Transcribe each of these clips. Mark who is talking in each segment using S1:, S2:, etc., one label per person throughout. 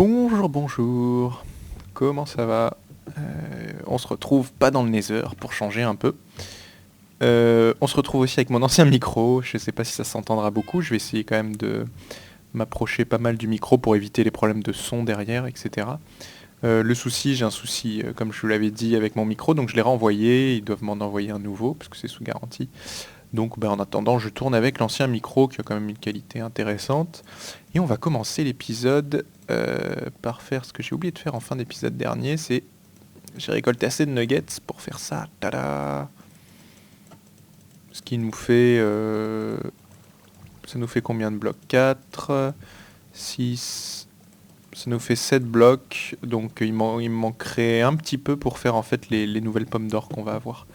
S1: Bonjour, bonjour. Comment ça va? On se retrouve pas dans le Nether pour changer un peu. On se retrouve aussi avec mon ancien micro. Je sais pas si ça s'entendra beaucoup. Je vais essayer quand même de m'approcher pas mal du micro pour éviter les problèmes de son derrière, etc. Le souci, j'ai un souci, comme je vous l'avais dit, avec mon micro, donc je l'ai renvoyé. Ils doivent m'en envoyer un nouveau parce que c'est sous garantie. Donc en attendant, je tourne avec l'ancien micro qui a quand même une qualité intéressante. Et on va commencer l'épisode par faire ce que j'ai oublié de faire en fin d'épisode dernier, c'est j'ai récolté assez de nuggets pour faire ça. Tada! Ce qui nous fait... ça nous fait combien de blocs? 4, 6... Ça nous fait 7 blocs, donc il me manquerait un petit peu pour faire en fait les nouvelles pommes d'or qu'on va avoir.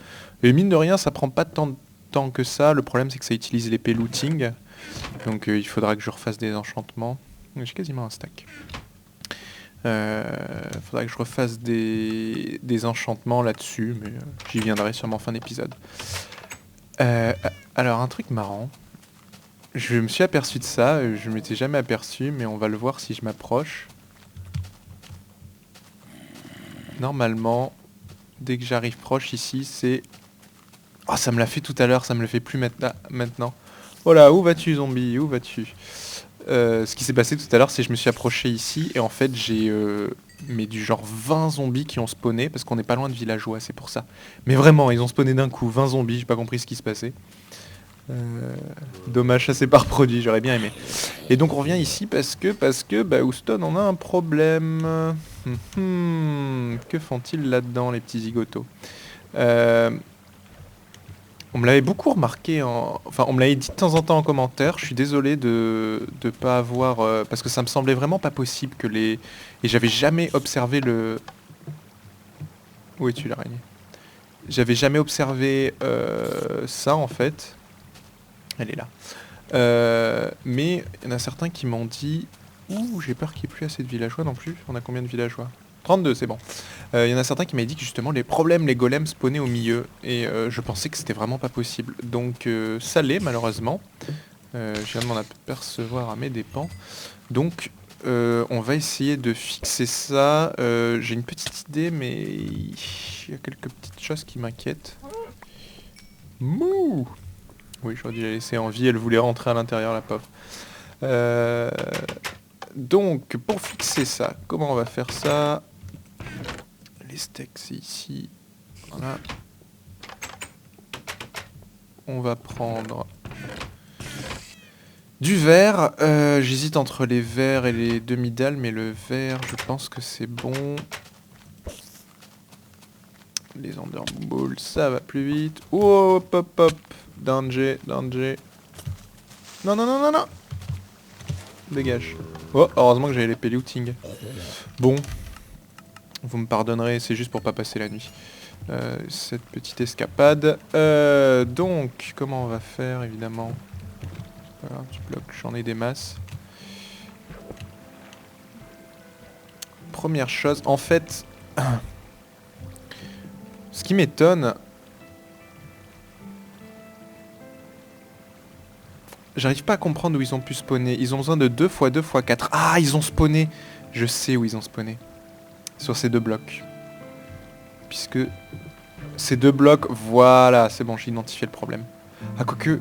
S1: Et mine de rien, ça prend pas tant de temps que ça. Le problème c'est que ça utilise l'épée looting, donc il faudra que je refasse des enchantements. J'ai quasiment un stack. Faudra que je refasse des enchantements là-dessus, mais j'y viendrai sûrement en fin d'épisode. Alors un truc marrant, je me suis aperçu de ça, je m'étais jamais aperçu, mais on va le voir si je m'approche. Normalement, dès que j'arrive proche ici, c'est... Oh, ça me l'a fait tout à l'heure, ça me le fait plus maintenant. Oh là, où vas-tu zombie? Où vas-tu? Ce qui s'est passé tout à l'heure, c'est que je me suis approché ici, et en fait j'ai... mais du genre 20 zombies qui ont spawné, parce qu'on n'est pas loin de villageois, c'est pour ça. Mais vraiment, ils ont spawné d'un coup, 20 zombies, j'ai pas compris ce qui se passait. Dommage, chassé par produit, j'aurais bien aimé. Et donc on revient ici parce que Houston, on a un problème. Que font-ils là-dedans, les petits zigotos? On me l'avait beaucoup remarqué, enfin on me l'avait dit de temps en temps en commentaire. Je suis désolé de pas avoir... parce que ça me semblait vraiment pas possible que les... Et j'avais jamais observé le... Où es-tu l'araignée? J'avais jamais observé ça en fait. Elle est là. Mais il y en a certains qui m'ont dit... Ouh, j'ai peur qu'il n'y ait plus assez de villageois non plus. On a combien de villageois? 32, c'est bon. Il y en a certains qui m'avaient dit que justement les problèmes, les golems spawnaient au milieu. Et je pensais que c'était vraiment pas possible. Donc ça l'est malheureusement. Je viens de m'en apercevoir à mes dépens. Donc on va essayer de fixer ça. J'ai une petite idée, mais il y a quelques petites choses qui m'inquiètent. Mouh! Oui, j'aurais dû la laisser en vie, elle voulait rentrer à l'intérieur, la pauvre. Donc, pour fixer ça, comment on va faire ça? Les steaks, c'est ici. Voilà. On va prendre du verre. J'hésite entre les verres et les demi-dalles, mais le verre, je pense que c'est bon. Les underballs, ça va plus vite. Oh, hop, hop, hop. Danger, danger. Non, non, non, non, non. Dégage. Oh, heureusement que j'avais l'épée looting. Bon. Vous me pardonnerez, c'est juste pour pas passer la nuit. Cette petite escapade. Donc, comment on va faire, évidemment? Voilà, un petit bloc, j'en ai des masses. Première chose, en fait... ce qui m'étonne... J'arrive pas à comprendre où ils ont pu spawner. Ils ont besoin de 2 x 2 x 4. Ah, ils ont spawné. Je sais où ils ont spawné. Sur ces 2 blocs. Puisque... ces 2 blocs, voilà, c'est bon, j'ai identifié le problème. Ah, quoique...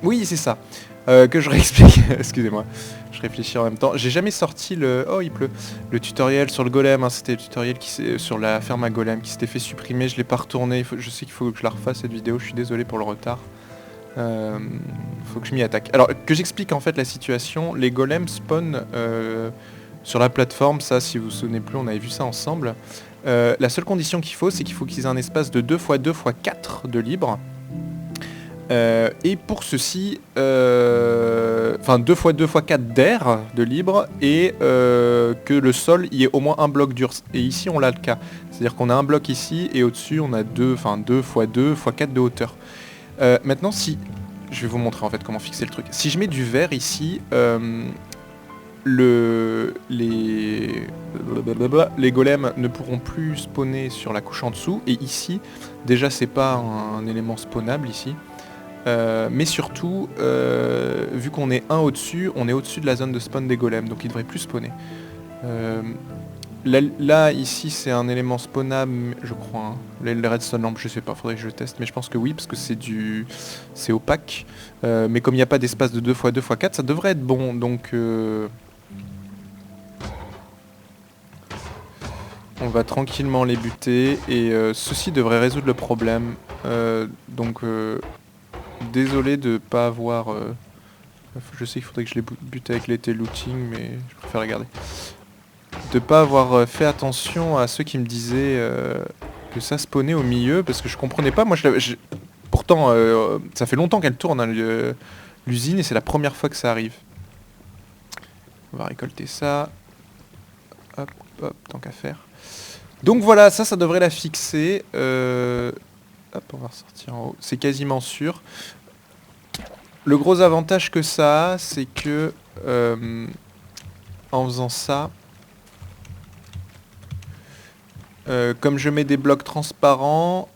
S1: Oui, c'est ça. Que je réexplique. Excusez-moi. Je réfléchis en même temps. J'ai jamais sorti le... Oh, il pleut. Le tutoriel sur le golem. Hein. C'était le tutoriel sur la ferme à golem qui s'était fait supprimer. Je l'ai pas retourné. Je sais qu'il faut que je la refasse cette vidéo. Je suis désolé pour le retard. Faut que je m'y attaque. Alors, que j'explique en fait la situation. Les golems spawnent sur la plateforme. Ça, si vous vous souvenez plus, on avait vu ça ensemble. La seule condition qu'il faut, c'est qu'il faut qu'ils aient un espace de 2 x 2 x 4 de libre. Et pour ceci, enfin 2 x 2 x 4 d'air de libre et que le sol y ait au moins un bloc dur. Et ici on l'a le cas. C'est-à-dire qu'on a un bloc ici et au-dessus on a 2 x 2 x 4 de hauteur. Maintenant si... Je vais vous montrer en fait comment fixer le truc. Si je mets du verre ici, les golems ne pourront plus spawner sur la couche en dessous. Et ici, déjà c'est pas un élément spawnable ici. Mais surtout, vu qu'on est un au-dessus, on est au-dessus de la zone de spawn des golems, donc ils devraient plus spawner. Là, ici, c'est un élément spawnable, je crois. Hein. Le redstone lamp, je sais pas, faudrait que je teste, mais je pense que oui, parce que c'est opaque. Mais comme il n'y a pas d'espace de 2x2x4, ça devrait être bon. Donc, on va tranquillement les buter et ceci devrait résoudre le problème. Donc, désolé de pas avoir. Je sais qu'il faudrait que je les bute avec les looting, mais je préfère regarder. De pas avoir fait attention à ceux qui me disaient que ça spawnait au milieu parce que je comprenais pas. Moi, pourtant, ça fait longtemps qu'elle tourne hein, l'usine et c'est la première fois que ça arrive. On va récolter ça. Hop, hop, tant qu'à faire. Donc voilà, ça devrait la fixer. Hop, on va ressortir en haut. C'est quasiment sûr. Le gros avantage que ça a, c'est que en faisant ça, comme je mets des blocs transparents,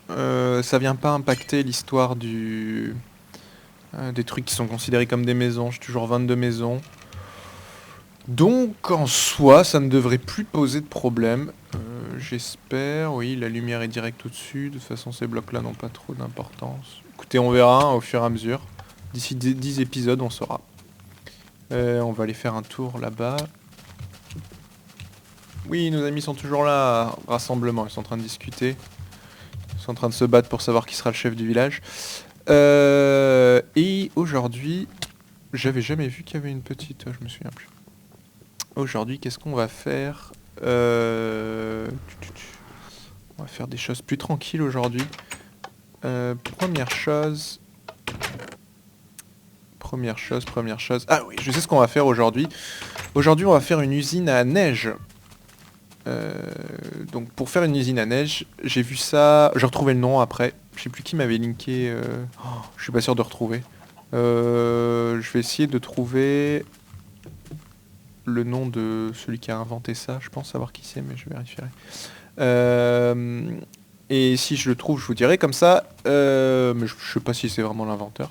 S1: ça vient pas impacter l'histoire des trucs qui sont considérés comme des maisons. J'ai toujours 22 maisons. Donc en soi, ça ne devrait plus poser de problème. J'espère. Oui, la lumière est directe au-dessus. De toute façon, ces blocs-là n'ont pas trop d'importance. Écoutez, on verra hein, au fur et à mesure. D'ici 10 épisodes, on saura. On va aller faire un tour là-bas. Oui, nos amis sont toujours là. Rassemblement, ils sont en train de discuter. Ils sont en train de se battre pour savoir qui sera le chef du village. Et aujourd'hui, j'avais jamais vu qu'il y avait une petite... Je me souviens plus. Aujourd'hui, qu'est-ce qu'on va faire On va faire des choses plus tranquilles aujourd'hui. Première chose... Ah oui, je sais ce qu'on va faire aujourd'hui. Aujourd'hui, on va faire une usine à neige. Donc pour faire une usine à neige, j'ai vu ça... J'ai retrouvé le nom après. Je sais plus qui m'avait linké. Je suis pas sûr de retrouver. Je vais essayer de trouver le nom de celui qui a inventé ça. Je pense savoir qui c'est, mais je vérifierai. Et si je le trouve, je vous dirai comme ça. Mais je sais pas si c'est vraiment l'inventeur.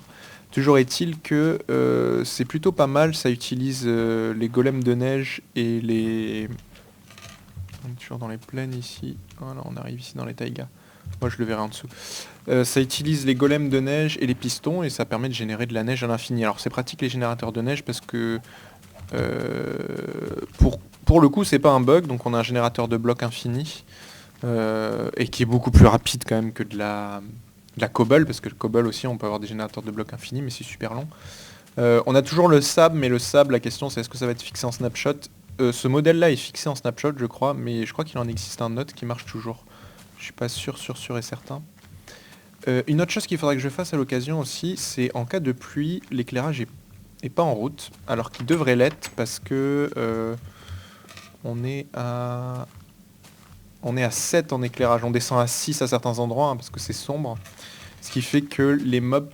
S1: Toujours est-il que c'est plutôt pas mal. Ça utilise les golems de neige et les... On est toujours dans les plaines ici. Voilà, on arrive ici dans les taïgas. Moi je le verrai en dessous. Ça utilise les golems de neige et les pistons et ça permet de générer de la neige à l'infini. Alors c'est pratique les générateurs de neige parce que pour le coup c'est pas un bug, donc on a un générateur de blocs infini et qui est beaucoup plus rapide quand même que de la cobble, parce que le cobble aussi on peut avoir des générateurs de blocs infinis mais c'est super long. On a toujours le sable, mais le sable, la question c'est est-ce que ça va être fixé en snapshot. Ce modèle-là est fixé en snapshot, je crois, mais je crois qu'il en existe un autre qui marche toujours. Je suis pas sûr et certain. Une autre chose qu'il faudrait que je fasse à l'occasion aussi, c'est en cas de pluie, l'éclairage est pas en route, alors qu'il devrait l'être, parce que on est à 7 en éclairage. On descend à 6 à certains endroits, hein, parce que c'est sombre. Ce qui fait que les mobs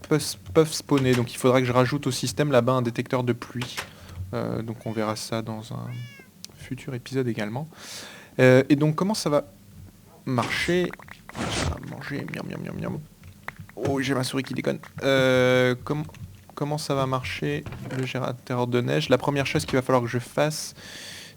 S1: peuvent spawner. Donc il faudra que je rajoute au système là-bas un détecteur de pluie. Donc on verra ça dans un futur épisode également. Et donc comment ça va marcher? Ça va manger, miam miam miam miam. Oh, j'ai ma souris qui déconne. Comment ça va marcher le générateur de neige? La première chose qu'il va falloir que je fasse,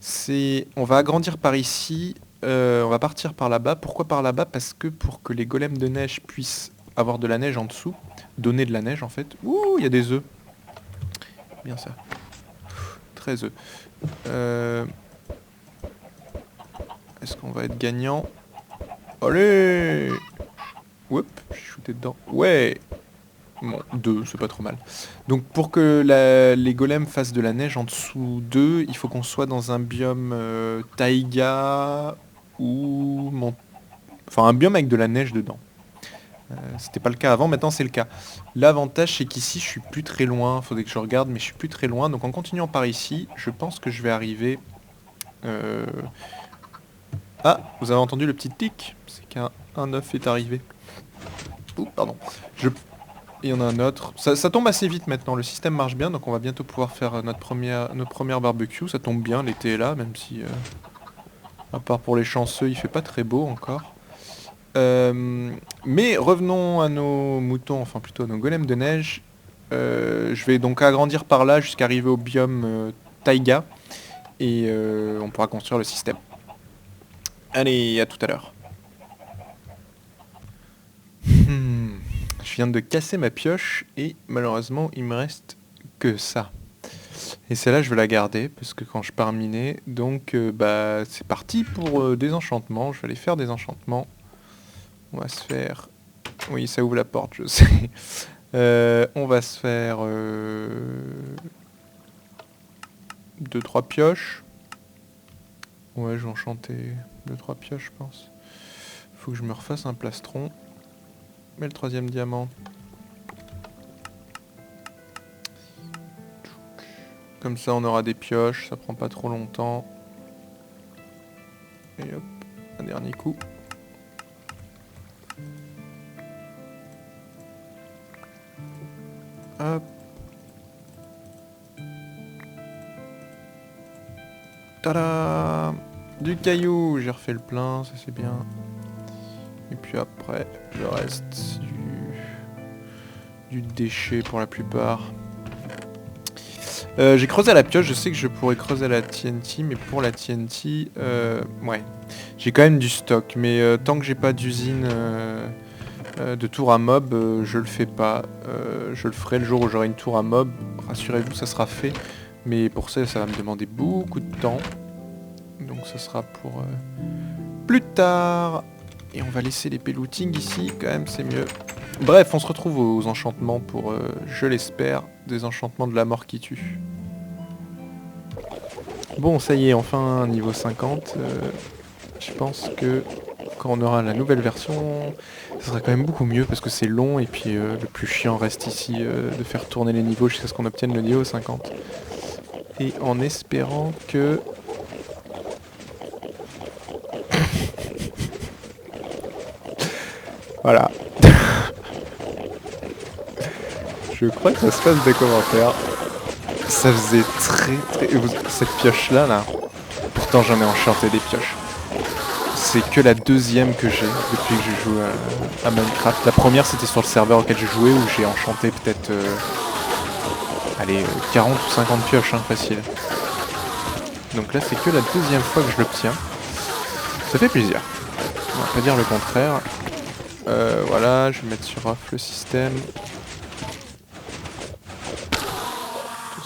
S1: c'est... On va agrandir par ici. On va partir par là-bas. Pourquoi par là-bas? Parce que pour que les golems de neige puissent avoir de la neige en dessous, donner de la neige en fait. Ouh, il y a des œufs. Bien ça. 13 œufs. Est-ce qu'on va être gagnant? Allez! Oups, j'ai shooté dedans. Ouais! Bon, 2, c'est pas trop mal. Donc pour que les golems fassent de la neige en dessous d'eux, il faut qu'on soit dans un biome taïga ou... Enfin un biome avec de la neige dedans. C'était pas le cas avant, maintenant c'est le cas. L'avantage c'est qu'ici je suis plus très loin, faudrait que je regarde, mais je suis plus très loin. Donc en continuant par ici, je pense que je vais arriver... Ah, vous avez entendu le petit tic? C'est qu'un œuf est arrivé. Ouh, pardon. Il y en a un autre. Ça tombe assez vite maintenant, le système marche bien, donc on va bientôt pouvoir faire notre première barbecue. Ça tombe bien, l'été est là, même si, à part pour les chanceux, il fait pas très beau encore. Mais revenons à nos moutons, enfin plutôt à nos golems de neige. Je vais donc agrandir par là jusqu'à arriver au biome taïga. et on pourra construire le système. Allez, à tout à l'heure. Je viens de casser ma pioche et malheureusement il me reste que ça. Et celle-là je vais la garder parce que quand je pars miner, donc bah c'est parti pour des enchantements. Je vais aller faire des enchantements. On va se faire... Oui, ça ouvre la porte, je sais. On va se faire 2-3 pioches. Ouais, je vais enchanter 2-3 pioches, je pense. Faut que je me refasse un plastron. Mais le 3e diamant. Comme ça, on aura des pioches, ça prend pas trop longtemps. Et hop, un dernier coup. Hop. Tada! Du caillou, j'ai refait le plein, ça c'est bien. Et puis après, le reste du déchet pour la plupart. J'ai creusé à la pioche, je sais que je pourrais creuser à la TNT, mais pour la TNT, ouais. J'ai quand même du stock, mais tant que j'ai pas d'usine de tour à mob, je le fais pas. Je le ferai le jour où j'aurai une tour à mob, rassurez-vous, ça sera fait. Mais pour ça, ça va me demander beaucoup de temps. Donc ce sera pour plus tard. Et on va laisser les pelloutings ici, quand même, c'est mieux. Bref, on se retrouve aux enchantements pour, je l'espère, des enchantements de la mort qui tue. Bon, ça y est, enfin, niveau 50. Je pense que quand on aura la nouvelle version, ça sera quand même beaucoup mieux parce que c'est long et puis le plus chiant reste ici de faire tourner les niveaux jusqu'à ce qu'on obtienne le niveau 50. Et en espérant que... Voilà. Je crois que ça se passe des commentaires. Ça faisait très... Cette pioche là, pourtant j'en ai enchanté des pioches. C'est que la deuxième que j'ai depuis que je joue à Minecraft. La première c'était sur le serveur auquel je jouais où j'ai enchanté peut-être... allez, 40 ou 50 pioches, hein, facile. Donc là c'est que la deuxième fois que je l'obtiens. Ça fait plaisir. On va pas dire le contraire. Voilà, je vais mettre sur off le système.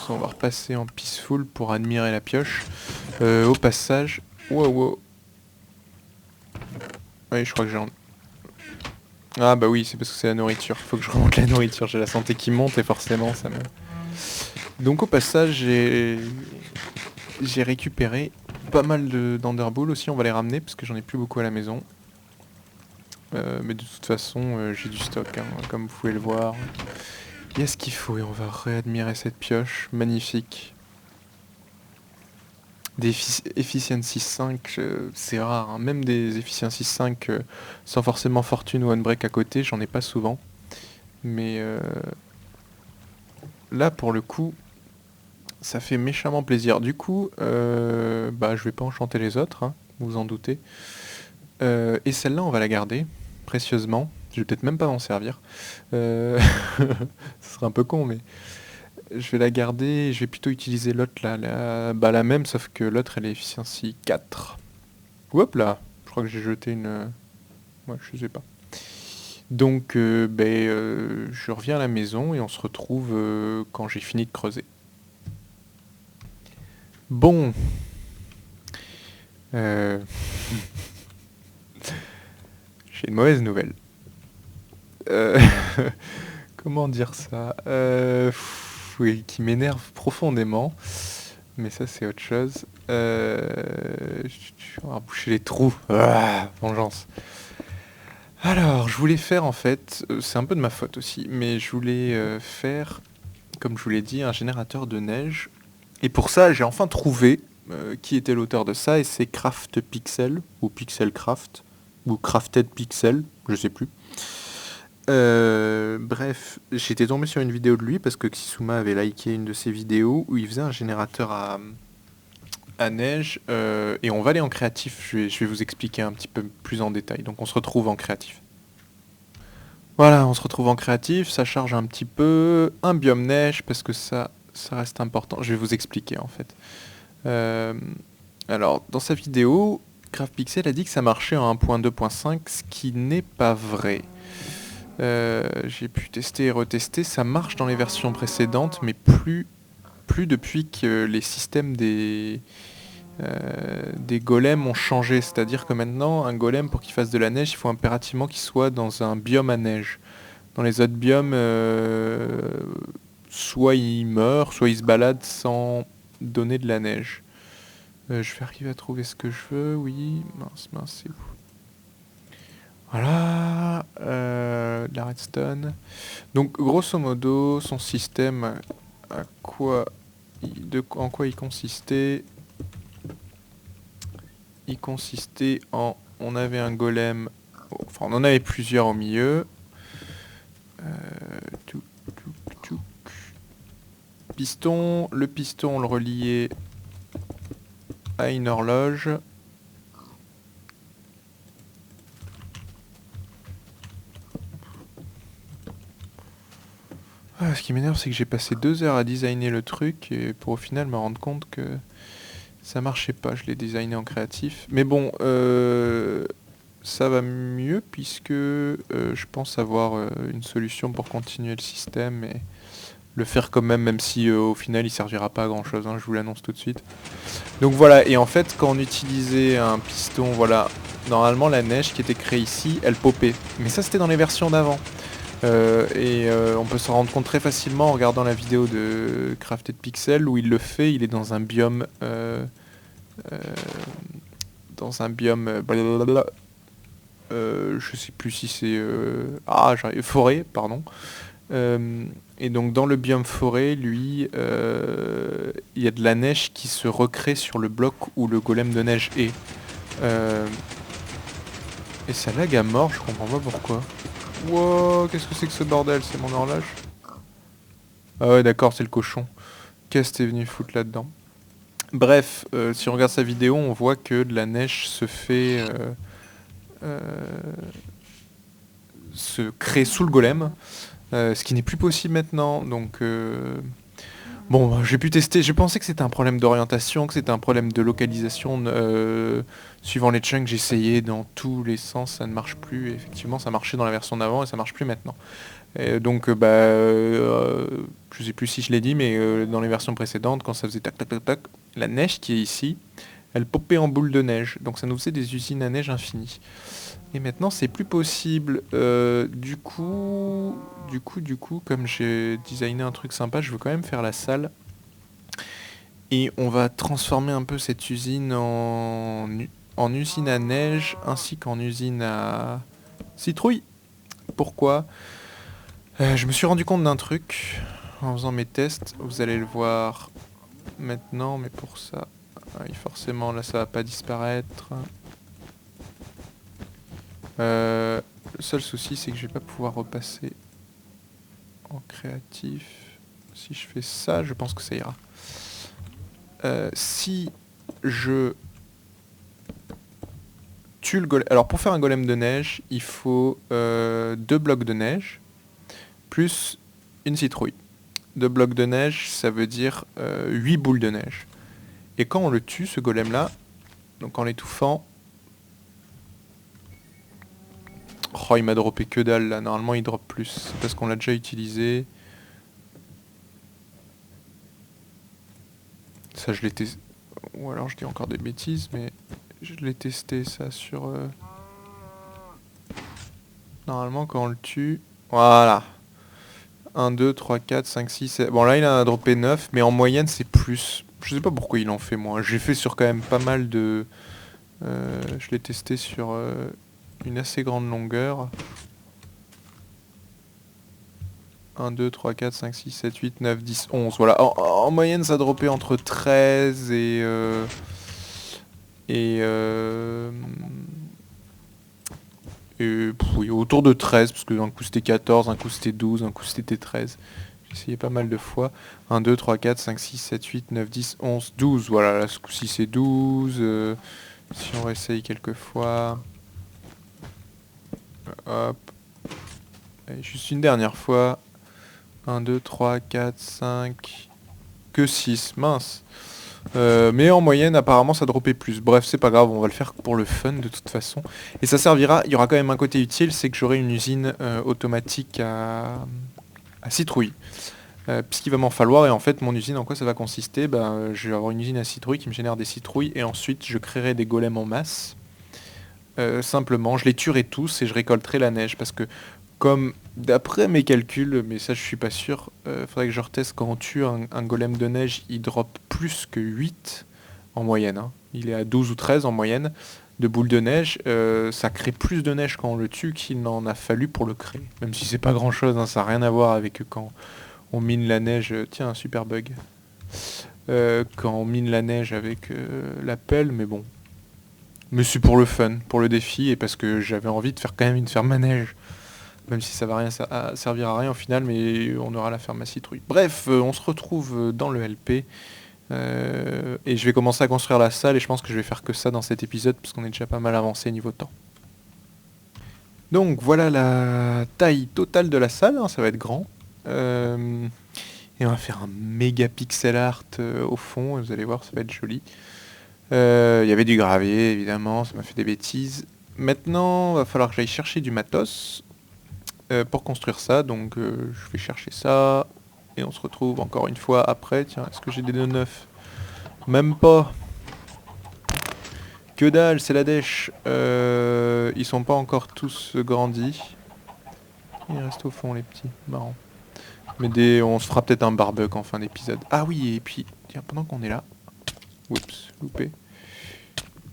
S1: On va repasser en peaceful pour admirer la pioche. Au passage... Wow. Oui, je crois que j'ai... Ah bah oui, c'est parce que c'est la nourriture. Faut que je remonte la nourriture. J'ai la santé qui monte et forcément ça me... Donc au passage, j'ai récupéré pas mal d'enderballs aussi. On va les ramener parce que j'en ai plus beaucoup à la maison. Mais de toute façon, j'ai du stock, hein, comme vous pouvez le voir. Il y a ce qu'il faut et on va réadmirer cette pioche. Magnifique. Des Efficiency 5, c'est rare, hein. Même des Efficiency 5 sans forcément fortune ou unbreak à côté, j'en ai pas souvent. Mais là, pour le coup, ça fait méchamment plaisir. Du coup, bah, je vais pas enchanter les autres, hein, vous vous en doutez. Et celle-là, on va la garder, précieusement. Je vais peut-être même pas m'en servir. Ce serait un peu con, mais... Je vais la garder et je vais plutôt utiliser l'autre là, bah la même, sauf que l'autre elle est efficiency 4. Hop là, je crois que j'ai jeté une... Ouais, je sais pas. Donc, je reviens à la maison et on se retrouve quand j'ai fini de creuser. Bon. J'ai une mauvaise nouvelle. Comment dire ça oui, qui m'énerve profondément. Mais ça, c'est autre chose. On va boucher les trous. Ah, vengeance. Alors, je voulais faire, en fait... c'est un peu de ma faute aussi. Mais je voulais faire, comme je vous l'ai dit, un générateur de neige. Et pour ça, j'ai enfin trouvé qui était l'auteur de ça. Et c'est Craft Pixel, ou Pixel Craft, ou Crafted Pixel, je sais plus. Bref, j'étais tombé sur une vidéo de lui parce que Xisuma avait liké une de ses vidéos où il faisait un générateur à neige et on va aller en créatif, je vais vous expliquer un petit peu plus en détail. Donc on se retrouve en créatif. Voilà, on se retrouve en créatif, ça charge un petit peu, un biome neige parce que ça reste important, je vais vous expliquer en fait. Euh, alors, dans sa vidéo, GraphPixel a dit que ça marchait en 1.2.5, ce qui n'est pas vrai. J'ai pu tester et retester, ça marche dans les versions précédentes, mais plus depuis que les systèmes des golems ont changé. C'est-à-dire que maintenant, un golem, pour qu'il fasse de la neige, il faut impérativement qu'il soit dans un biome à neige. Dans les autres biomes, soit il meurt, soit il se balade sans donner de la neige. Je vais arriver à trouver ce que je veux, oui. Mince, c'est où? Voilà, la redstone. Donc, grosso modo, son système, en quoi il consistait? Il consistait en... On avait un golem... Enfin, on en avait plusieurs au milieu. Tchouk, tchouk, tchouk. Piston. Le piston, on le reliait à une horloge. Ce qui m'énerve, c'est que j'ai passé 2 heures à designer le truc et pour au final me rendre compte que ça marchait pas. Je l'ai designé en créatif. Mais bon, ça va mieux puisque je pense avoir une solution pour continuer le système et le faire quand même si au final il servira pas à grand chose, hein, je vous l'annonce tout de suite. Donc voilà, et en fait quand on utilisait un piston, voilà, normalement la neige qui était créée ici, elle popait. Mais ça c'était dans les versions d'avant. On peut s'en rendre compte très facilement en regardant la vidéo de Crafted Pixel où il le fait, il est dans un biome... blablabla, je sais plus si c'est... forêt, pardon. Et donc dans le biome forêt, lui, il y a de la neige qui se recrée sur le bloc où le golem de neige est. Et ça lag à mort, je comprends pas pourquoi. Wow, qu'est-ce que c'est que ce bordel? C'est mon horloge? Ah ouais, d'accord, c'est le cochon. Qu'est-ce que t'es venu foutre là-dedans? Bref, si on regarde sa vidéo, on voit que de la neige se crée sous le golem, ce qui n'est plus possible maintenant. Donc, bon, j'ai pu tester. Je pensais que c'était un problème d'orientation, que c'était un problème de localisation. Suivant les chunks, j'ai essayé dans tous les sens, ça ne marche plus. Et effectivement, ça marchait dans la version d'avant et ça marche plus maintenant. Et donc, je sais plus si je l'ai dit, mais dans les versions précédentes, quand ça faisait tac tac tac tac, la neige qui est ici, elle popait en boule de neige. Donc ça nous faisait des usines à neige infinies. Et maintenant, c'est plus possible. Du coup, comme j'ai designé un truc sympa, je veux quand même faire la salle. Et on va transformer un peu cette usine en usine à neige, ainsi qu'en usine à citrouille. Pourquoi? Je me suis rendu compte d'un truc en faisant mes tests. Vous allez le voir maintenant, mais pour ça, forcément, là, ça va pas disparaître. Le seul souci, c'est que je vais pas pouvoir repasser en créatif. Si je fais ça, je pense que ça ira. Si je tue le golem... Alors pour faire un golem de neige, il faut 2 blocs de neige plus une citrouille. 2 blocs de neige, ça veut dire 8 boules de neige. Et quand on le tue, ce golem-là, donc en l'étouffant... Oh, il m'a droppé que dalle là, normalement il drop plus. C'est parce qu'on l'a déjà utilisé. Ça je l'ai testé... Ou alors je dis encore des bêtises, mais je l'ai testé ça sur... Normalement quand on le tue... Voilà. 1, 2, 3, 4, 5, 6, 7... Bon là il en a droppé 9, mais en moyenne c'est plus. Je sais pas pourquoi il en fait moins. J'ai fait sur quand même pas mal de... je l'ai testé sur une assez grande longueur. 1, 2, 3, 4, 5, 6, 7, 8, 9, 10, 11. Voilà. En moyenne ça droppait entre 13 et... oui, autour de 13, parce que un coup c'était 14, un coup c'était 12, un coup c'était 13. J'ai essayé pas mal de fois. 1, 2, 3, 4, 5, 6, 7, 8, 9, 10, 11, 12. Voilà, là ce coup-ci c'est 12. Si on réessaye quelques fois. Hop. Allez, juste une dernière fois. 1, 2, 3, 4, 5. Que 6, mince. Mais en moyenne, apparemment, ça dropait plus. Bref, c'est pas grave, on va le faire pour le fun de toute façon. Et ça servira, il y aura quand même un côté utile, c'est que j'aurai une usine automatique à citrouille. Puisqu'il va m'en falloir, et en fait, mon usine, en quoi ça va consister? Je vais avoir une usine à citrouille qui me génère des citrouilles, et ensuite, je créerai des golems en masse. Simplement, je les tuerai tous et je récolterai la neige, parce que comme d'après mes calculs, mais ça je suis pas sûr, faudrait que je reteste quand on tue un golem de neige, il drop plus que 8 en moyenne. Hein. Il est à 12 ou 13 en moyenne de boules de neige. Ça crée plus de neige quand on le tue qu'il n'en a fallu pour le créer. Même si c'est pas grand chose, hein, ça n'a rien à voir avec quand on mine la neige. Tiens, un super bug. Quand on mine la neige avec la pelle, mais bon. Mais c'est pour le fun, pour le défi, et parce que j'avais envie de faire quand même une ferme à neige. Même si ça va rien servir à rien au final, mais on aura la ferme à citrouille. Bref, on se retrouve dans le LP. Et je vais commencer à construire la salle, et je pense que je vais faire que ça dans cet épisode, parce qu'on est déjà pas mal avancé niveau temps. Donc voilà la taille totale de la salle, hein, ça va être grand. Et on va faire un méga pixel art au fond, et vous allez voir, ça va être joli. Il y avait du gravier, évidemment, ça m'a fait des bêtises. Maintenant, il va falloir que j'aille chercher du matos pour construire ça. Donc je vais chercher ça. Et on se retrouve encore une fois après. Tiens, est-ce que j'ai des nœuds neufs? Même pas. Que dalle, c'est la dèche. Ils sont pas encore tous grandis. Ils restent au fond, les petits. Marrant. Mais on se fera peut-être un barbecue en fin d'épisode. Ah oui, et puis, tiens, pendant qu'on est là... Oups, loupé.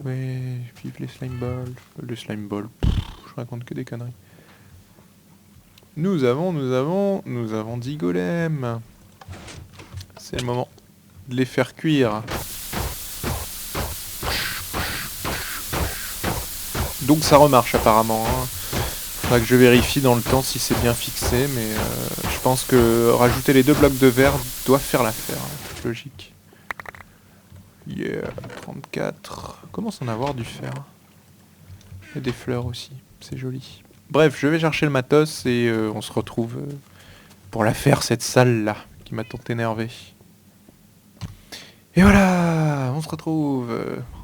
S1: Ouais, vive les slime balls. Le slime ball, je raconte que des conneries. Nous avons 10 golems. C'est le moment de les faire cuire. Donc ça remarche apparemment. Hein. Faudra que je vérifie dans le temps si c'est bien fixé, mais je pense que rajouter les 2 blocs de verre doit faire l'affaire. Hein, logique. Yeah, 34. Commence à en avoir du fer. Et des fleurs aussi, c'est joli. Bref, je vais chercher le matos et on se retrouve pour la faire, cette salle là, qui m'a tant énervé. Et voilà, on se retrouve.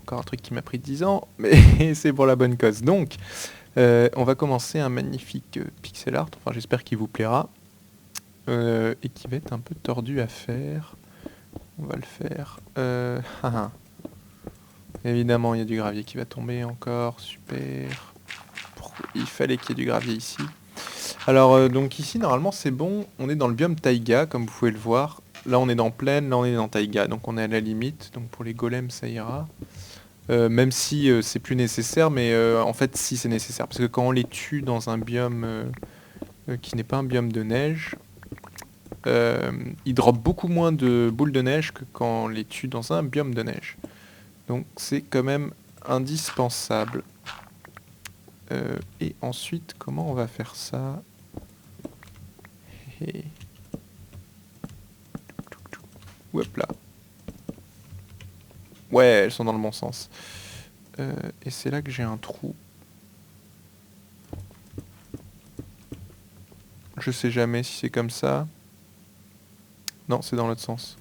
S1: Encore un truc qui m'a pris 10 ans, mais c'est pour la bonne cause. Donc, on va commencer un magnifique pixel art, enfin j'espère qu'il vous plaira. Et qui va être un peu tordu à faire. On va le faire. Évidemment, il y a du gravier qui va tomber encore. Super. Il fallait qu'il y ait du gravier ici. Alors, donc ici, normalement, c'est bon. On est dans le biome taïga, comme vous pouvez le voir. Là, on est dans plaine. Là, on est dans taïga. Donc, on est à la limite. Donc, pour les golems, ça ira. Même si c'est plus nécessaire. Mais en fait, si, c'est nécessaire. Parce que quand on les tue dans un biome qui n'est pas un biome de neige... ils dropent beaucoup moins de boules de neige que quand on les tue dans un biome de neige. Donc c'est quand même indispensable. Et ensuite, comment on va faire ça? Hop là. Ouais, elles sont dans le bon sens. Et c'est là que j'ai un trou. Je sais jamais si c'est comme ça. Non, c'est dans l'autre sens.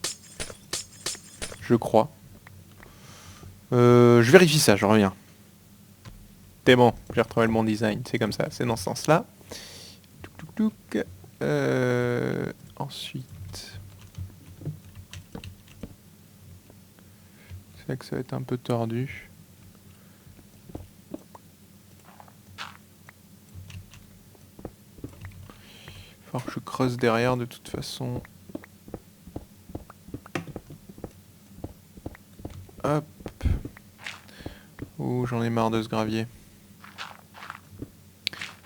S1: Je crois. Je vérifie ça, je reviens. C'est bon, j'ai retrouvé le bon design, c'est comme ça, c'est dans ce sens-là. Ensuite... C'est là que ça va être un peu tordu. Il va falloir que je creuse derrière de toute façon. Hop. Ouh, j'en ai marre de ce gravier.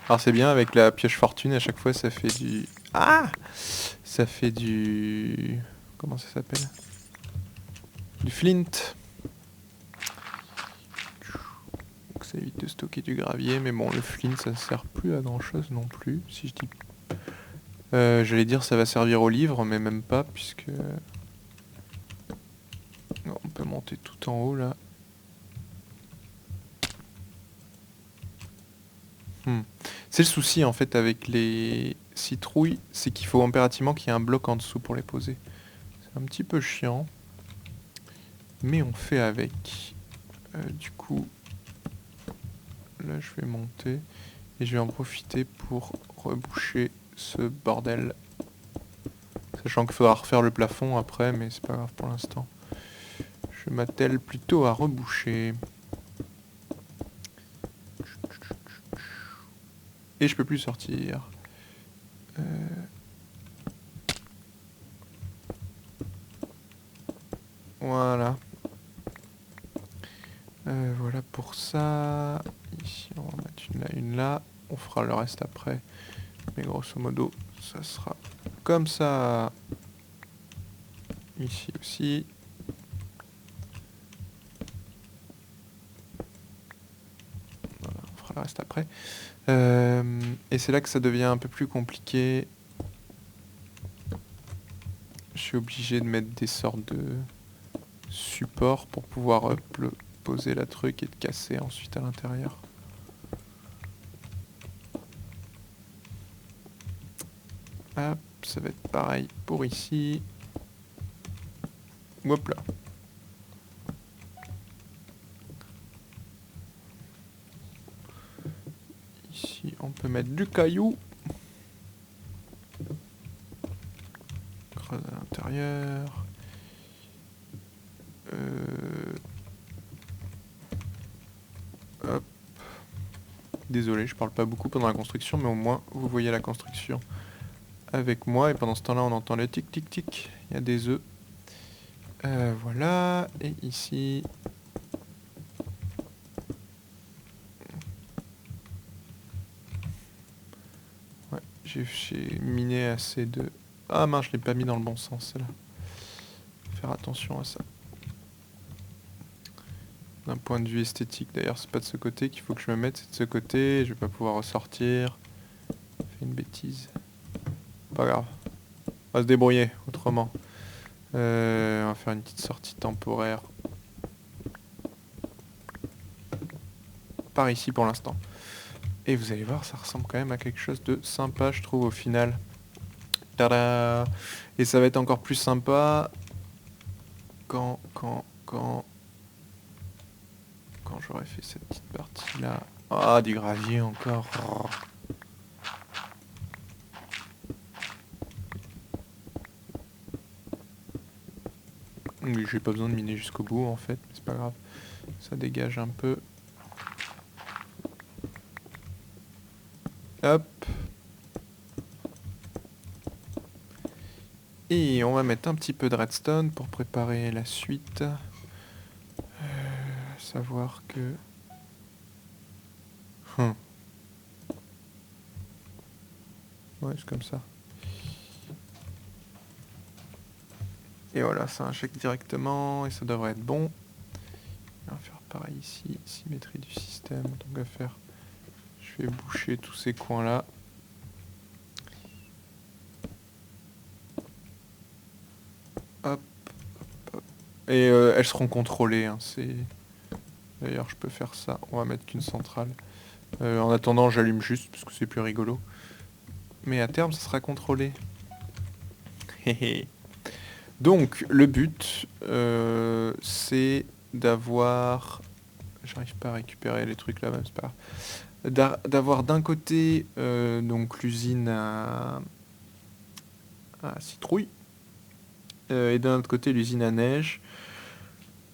S1: Alors c'est bien, avec la pioche fortune, à chaque fois ça fait du... Ah! Ça fait du... Comment ça s'appelle? Du flint. Donc ça évite de stocker du gravier, mais bon, le flint ça sert plus à grand chose non plus, si je dis... J'allais dire ça va servir au livre, mais même pas, puisque... Non, on peut monter tout en haut là. C'est le souci en fait avec les citrouilles, c'est qu'il faut impérativement qu'il y ait un bloc en dessous pour les poser. C'est un petit peu chiant. Mais on fait avec. Du coup, là je vais monter et je vais en profiter pour reboucher ce bordel. Sachant qu'il faudra refaire le plafond après, mais c'est pas grave pour l'instant. Je m'attelle plutôt à reboucher. Et je peux plus sortir. Voilà. Voilà pour ça. Ici, on va mettre une là. On fera le reste après. Mais grosso modo, ça sera comme ça. Ici aussi. Voilà, on fera le reste après. Et c'est là que ça devient un peu plus compliqué. Je suis obligé de mettre des sortes de supports pour pouvoir poser la truc et de casser ensuite à l'intérieur. Hop, ça va être pareil pour ici. Hop là. Ici, on peut mettre du caillou. Creuse à l'intérieur. Hop. Désolé, je parle pas beaucoup pendant la construction, mais au moins vous voyez la construction avec moi. Et pendant ce temps-là, on entend le tic tic tic. Il y a des œufs. Voilà. Et ici... Ouais, j'ai miné assez de... Ah mince, je l'ai pas mis dans le bon sens, là. Faire attention à ça. D'un point de vue esthétique, d'ailleurs, c'est pas de ce côté qu'il faut que je me mette, c'est de ce côté. Je vais pas pouvoir ressortir. J'ai fait une bêtise. Pas grave. On va se débrouiller autrement. On va faire une petite sortie temporaire. Par ici pour l'instant. Et vous allez voir, ça ressemble quand même à quelque chose de sympa, je trouve, au final. Tada! Et ça va être encore plus sympa quand j'aurai fait cette petite partie-là. Ah, du gravier encore. Oh. Oui, j'ai pas besoin de miner jusqu'au bout en fait, mais c'est pas grave. Ça dégage un peu. Hop. Et on va mettre un petit peu de redstone pour préparer la suite. Savoir que... Ouais, c'est comme ça. Et voilà, ça injecte directement et ça devrait être bon. On va faire pareil ici, symétrie du système. Donc à faire, je vais boucher tous ces coins là. Hop, hop. Et elles seront contrôlées. Hein, d'ailleurs, je peux faire ça. On va mettre qu'une centrale. En attendant, j'allume juste parce que c'est plus rigolo. Mais à terme, ça sera contrôlé. Donc, le but, c'est d'avoir... J'arrive pas à récupérer les trucs là même, c'est pas grave. D'avoir d'un côté donc l'usine à citrouille et d'un autre côté l'usine à neige.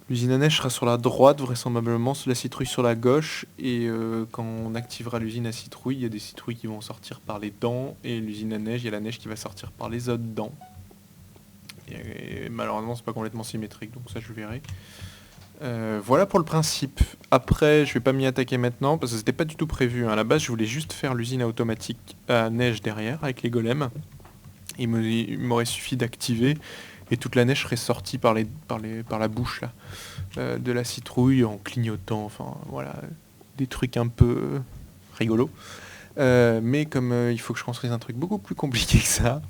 S1: L'usine à neige sera sur la droite vraisemblablement, la citrouille sur la gauche et quand on activera l'usine à citrouille, il y a des citrouilles qui vont sortir par les dents et l'usine à neige, il y a la neige qui va sortir par les autres dents. Et malheureusement c'est pas complètement symétrique donc ça je verrai. Voilà pour le principe. Après, je vais pas m'y attaquer maintenant parce que c'était pas du tout prévu. Hein. À la base, je voulais juste faire l'usine automatique à neige derrière avec les golems. Il m'aurait suffi d'activer et toute la neige serait sortie par la bouche là, de la citrouille en clignotant. Enfin, voilà, des trucs un peu rigolos. Mais comme il faut que je construise un truc beaucoup plus compliqué que ça,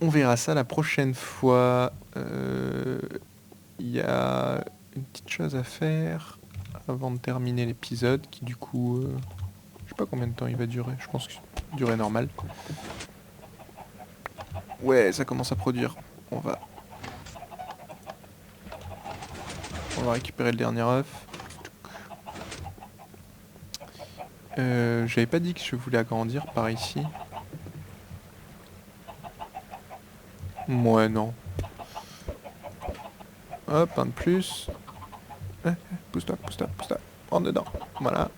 S1: on verra ça la prochaine fois. Il y a une petite chose à faire avant de terminer l'épisode qui du coup je sais pas combien de temps il va durer, je pense que durer normal. Ouais, ça commence à produire. On va On va récupérer le dernier œuf. J'avais pas dit que je voulais agrandir par ici. Ouais, non. Hop, un de plus. Pousse-toi, pousse-toi, pousse-toi. Rentre dedans. Voilà.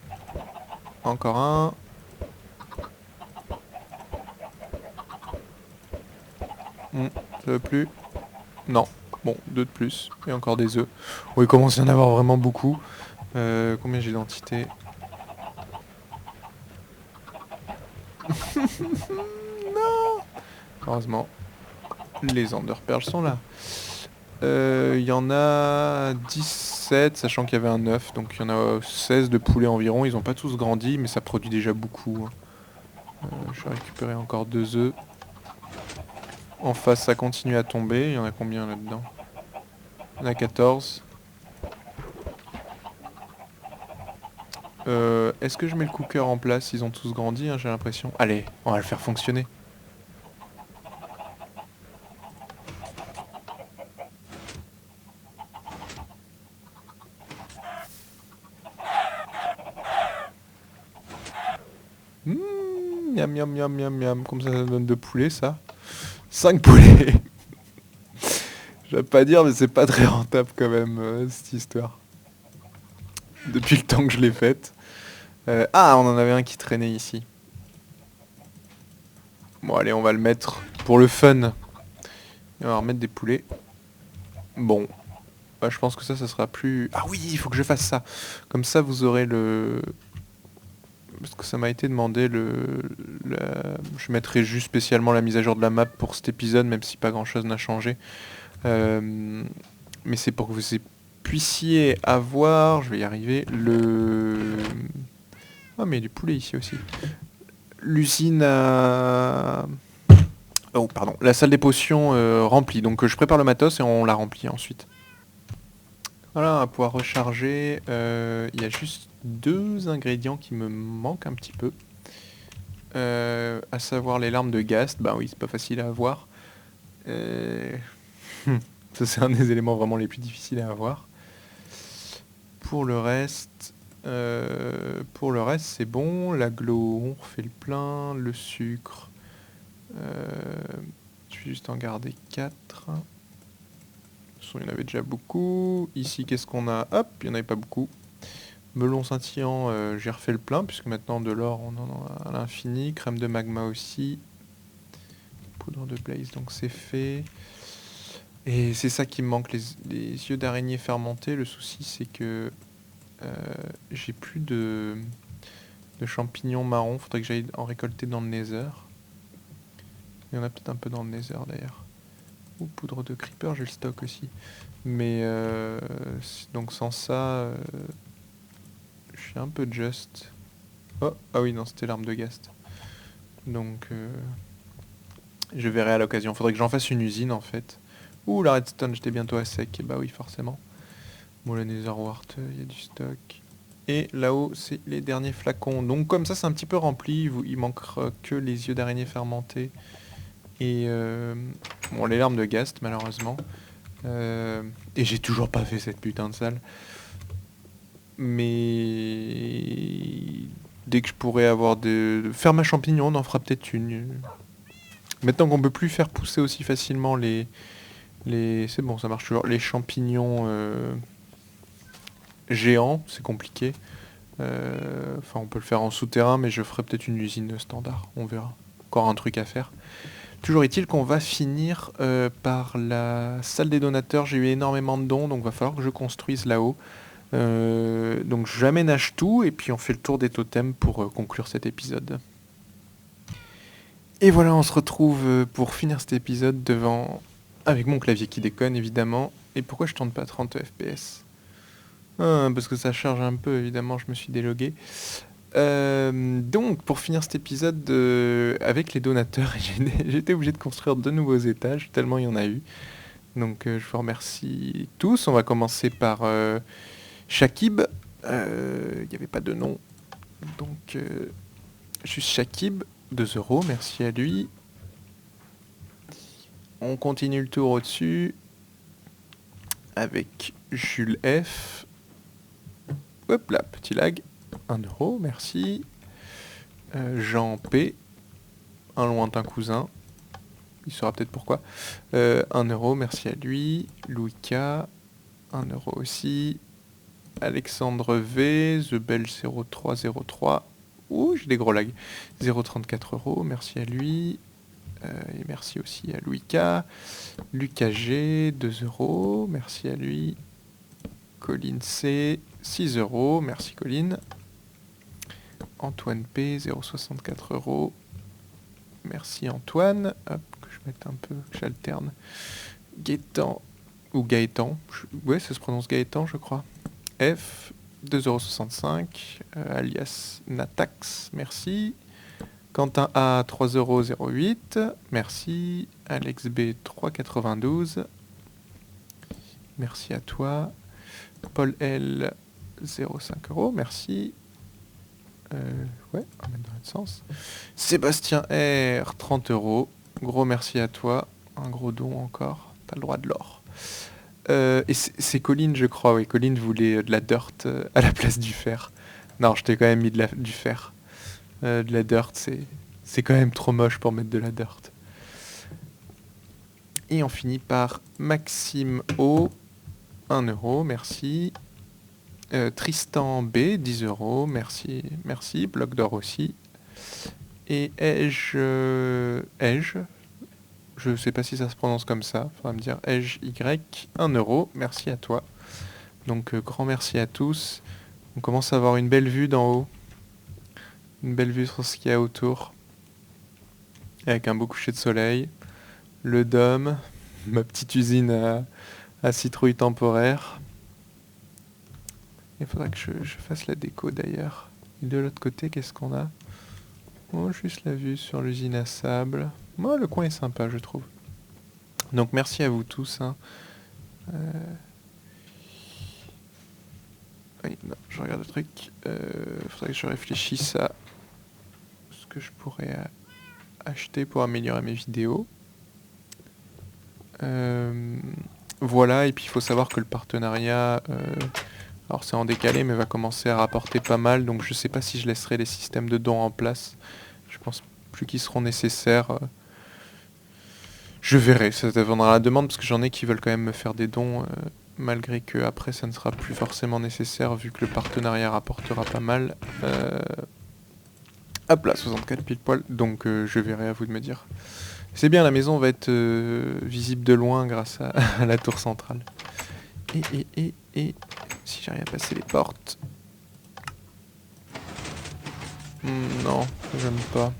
S1: Encore un. Ça veut plus. Non. Bon, deux de plus. Et encore des œufs. Oui, il commence à y en avoir vraiment beaucoup. Combien j'ai d'entités? Non. Heureusement, les Enderpearls sont là. Il y en a 17, sachant qu'il y avait un œuf. Donc il y en a 16 de poulets environ. Ils ont pas tous grandi, mais ça produit déjà beaucoup. Je vais récupérer encore 2 œufs. En face, ça continue à tomber. Il y en a combien là-dedans? Il y en a 14. Est-ce que je mets le cooker en place? Ils ont tous grandi, hein, j'ai l'impression. Allez, on va le faire fonctionner. Miam miam miam miam miam. Comme ça donne de poulet, ça. 5 poulets. Je vais pas dire, mais c'est pas très rentable quand même, cette histoire. Depuis le temps que je l'ai faite. Ah, on en avait un qui traînait ici. Bon, allez, on va le mettre pour le fun. Et on va remettre des poulets. Bon. Bah, je pense que ça sera plus... Ah oui, il faut que je fasse ça. Comme ça, vous aurez le... Parce que ça m'a été demandé Je mettrai juste spécialement la mise à jour de la map pour cet épisode, même si pas grand chose n'a changé. Mais c'est pour que vous puissiez avoir... Je vais y arriver. Ah, mais il y a du poulet ici aussi. L'usine à... Oh, pardon. La salle des potions remplie. Donc je prépare le matos et on la remplit ensuite. Voilà, on va pouvoir recharger. Il y a juste 2 ingrédients qui me manquent un petit peu. À savoir les larmes de Ghast. Bah oui, c'est pas facile à avoir. Ça, c'est un des éléments vraiment les plus difficiles à avoir. Pour le reste... c'est bon. La glow, on refait le plein. Le sucre... je vais juste en garder 4. Il y en avait déjà beaucoup. Ici, qu'est-ce qu'on a? Hop, il n'y en avait pas beaucoup. Melon scintillant, j'ai refait le plein, puisque maintenant de l'or, on en a à l'infini. Crème de magma aussi. Poudre de blaze, donc c'est fait. Et c'est ça qui me manque, les yeux d'araignée fermentés. Le souci, c'est que j'ai plus de champignons marrons. Faudrait que j'aille en récolter dans le nether. Il y en a peut-être un peu dans le nether, d'ailleurs. Ou poudre de creeper, j'ai le stock aussi. Mais donc sans ça, je suis un peu juste. Oh, ah oui, non, c'était l'arme de Ghast. Donc je verrai à l'occasion. Faudrait que j'en fasse une usine en fait. Ouh, la redstone, j'étais bientôt à sec. Et bah oui, forcément. Bon, le netherwart, il y a du stock. Et là-haut, c'est les derniers flacons. Donc comme ça, c'est un petit peu rempli. Il manquera que les yeux d'araignée fermentés. Et bon, les larmes de Ghast, malheureusement. Et j'ai toujours pas fait cette putain de salle. Mais dès que je pourrais avoir de ferme à champignons, on en fera peut-être une. Maintenant qu'on peut plus faire pousser aussi facilement c'est bon, ça marche toujours. Les champignons géants, c'est compliqué. Enfin, on peut le faire en souterrain, mais je ferai peut-être une usine standard. On verra. Encore un truc à faire. Toujours est-il qu'on va finir par la salle des donateurs. J'ai eu énormément de dons, donc va falloir que je construise là-haut. Donc j'aménage tout et puis on fait le tour des totems pour conclure cet épisode. Et voilà, on se retrouve pour finir cet épisode avec mon clavier qui déconne évidemment. Et pourquoi je tourne pas 30 fps? Parce que ça charge un peu, évidemment, je me suis délogué. Donc pour finir cet épisode avec les donateurs, j'étais obligé de construire 2 nouveaux étages, tellement il y en a eu. Donc je vous remercie tous. On va commencer par Shakib. Il n'y avait pas de nom. Donc juste Shakib, 2 euros, merci à lui. On continue le tour au-dessus. avec Jules F. Hop là, petit lag. 1€, merci. Jean P. Un lointain cousin. Il saura peut-être pourquoi. 1€, merci à lui. Louis K. 1€ aussi. Alexandre V. The Bell 0303. Ouh, j'ai des gros lags. 0,34€, merci à lui. Et merci aussi à Louis K. Lucas G, 2€, merci à lui. Colline C, 6€, merci Colline. Antoine P, 0,64€, merci Antoine. Hop, que je mette un peu, que j'alterne. Gaëtan, ou Gaëtan, ouais, ça se prononce Gaëtan, je crois. F, 2,65€, alias Natax, merci. Quentin A, 3,08€, merci. Alex B, 3,92€, merci à toi. Paul L, 0,5€, merci. Ouais, on va mettre dans l'autre sens. Sébastien R, 30€, gros merci à toi. Un gros don encore, t'as le droit de l'or. Et c'est Colline, je crois, oui. Colline voulait de la dirt à la place du fer. Non, je t'ai quand même mis du fer. De la dirt, c'est quand même trop moche pour mettre de la dirt. Et on finit par Maxime O, 1€, merci. Tristan B, 10€, merci, merci. Bloc d'or aussi. Et je sais pas si ça se prononce comme ça, faudra me dire Y, 1€, merci à toi. Donc grand merci à tous. On commence à avoir une belle vue d'en haut. Une belle vue sur ce qu'il y a autour. Avec un beau coucher de soleil. Le dôme. Ma petite usine à citrouille temporaire. Il faudra que je fasse la déco d'ailleurs. Et de l'autre côté, qu'est-ce qu'on a? Oh, juste la vue sur l'usine à sable. Oh, le coin est sympa, je trouve. Donc merci à vous tous. Hein. Oui, non, je regarde le truc. Faudrait que je réfléchisse à ce que je pourrais acheter pour améliorer mes vidéos. Voilà, et puis il faut savoir que le partenariat, alors c'est en décalé, mais va commencer à rapporter pas mal, donc je sais pas si je laisserai les systèmes de dons en place. Je pense plus qu'ils seront nécessaires. Je verrai, ça dépendra de la demande, parce que j'en ai qui veulent quand même me faire des dons, malgré que après ça ne sera plus forcément nécessaire, vu que le partenariat rapportera pas mal. Hop là, 64 pile poil, donc je verrai, à vous de me dire. C'est bien, la maison va être visible de loin grâce à la tour centrale. Et si j'arrive à passer les portes... non, j'aime pas.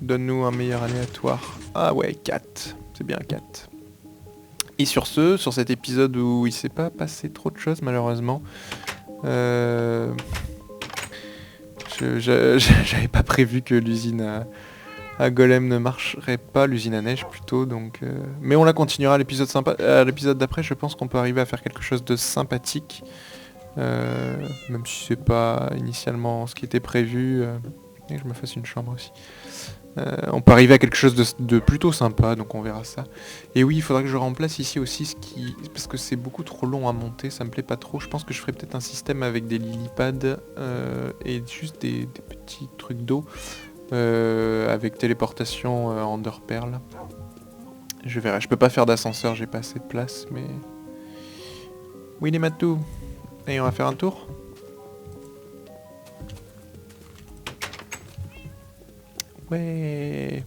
S1: Donne-nous un meilleur aléatoire. Ah ouais, 4. C'est bien 4. Et sur cet épisode où il s'est pas passé trop de choses malheureusement, j'avais pas prévu que l'usine à Golem ne marcherait pas, l'usine à neige plutôt, donc... Mais on la continuera à l'épisode d'après, je pense qu'on peut arriver à faire quelque chose de sympathique. Même si c'est pas initialement ce qui était prévu. Et que je me fasse une chambre aussi. On peut arriver à quelque chose de plutôt sympa, donc on verra ça. Et oui, il faudra que je remplace ici aussi parce que c'est beaucoup trop long à monter, ça me plaît pas trop. Je pense que je ferai peut-être un système avec des lilypads et juste des petits trucs d'eau. Avec téléportation Enderpearl. Je verrai. Je peux pas faire d'ascenseur, j'ai pas assez de place, mais... Oui, les matous. Et on va faire un tour. Ouais.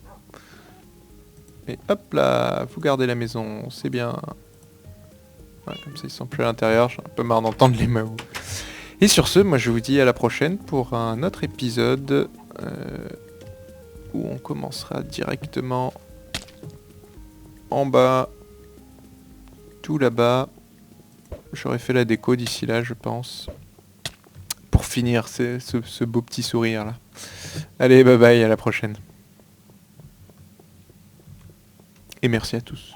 S1: Et hop là, vous gardez la maison, c'est bien. Voilà, comme ça ils sont plus à l'intérieur, j'ai un peu marre d'entendre les maous. Et sur ce, moi je vous dis à la prochaine pour un autre épisode où on commencera directement en bas, tout là-bas. J'aurais fait la déco d'ici là, je pense. Pour finir ce beau petit sourire là. Allez, bye bye, à la prochaine. Et merci à tous.